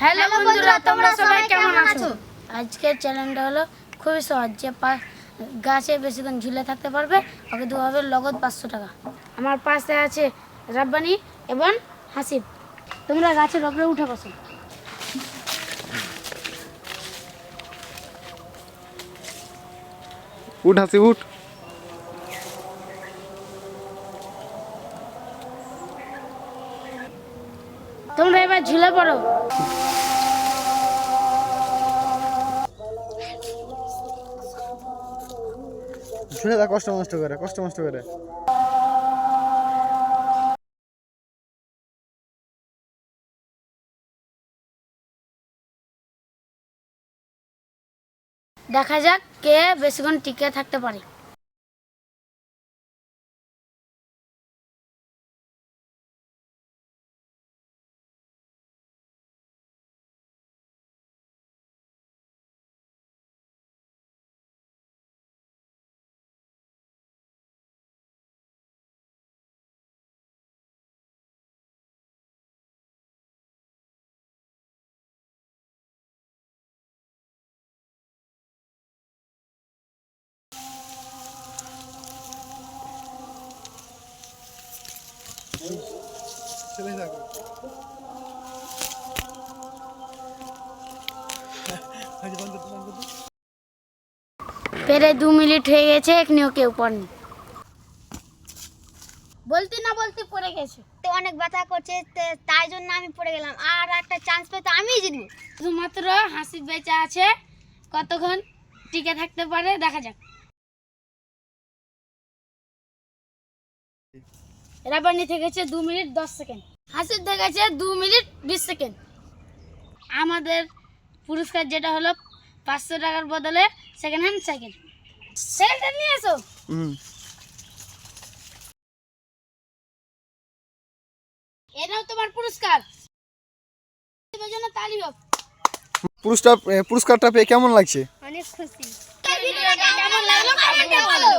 Hello বন্ধুরা, তোমরা সবাই কেমন আছো? আজকের চ্যালেঞ্জটা হলো খুবই সহজ। যে গাছে বেশিক্ষণ ঝুলে থাকতে পারবে ওকে দেওয়া হবে নগদ 500 টাকা। আমার পাশে আছে রাব্বানি এবং হাসিব। তোমরা গাছের উপরে উঠে বসো। উঠ হাসিব, উঠ। তোমরা এবার ঝুলে পড়ো। ঝুলে যা, কষ্ট মষ্ট করে। দেখা যাক কে বেশিক্ষণ টিকে থাকতে পারে। চলে থাকো। পেরে 2 মিনিট হয়ে গেছে, এখনিও কেউ পড়েনি। বলতে না বলতে পড়ে গেছে। তো অনেক ব্যথা করছে, তাই জন্য আমি পড়ে গেলাম। আর একটা চান্স পেতে আমিই জিতবো। শুধুমাত্র হাসিব বেঁচে আছে, কতক্ষণ টিকে থাকতে পারে দেখা যাক। রাব্বানি থেকেছে 2 মিনিট 10 সেকেন্ড, হাসিব থেকেছে 2 মিনিট 20 সেকেন্ড। আমাদের পুরস্কার যেটা হলো 500 টাকার বদলে সেকেন্ড হ্যান্ড সাইকেল। সাইকেলটা নিয়ে এসো। এটাও তোমার পুরস্কার। এর জন্য তালি হোক। পুরস্কারটা পেয়ে কেমন লাগছে? অনেক খুশি। কেমন লাগলো কমেন্টে বলো।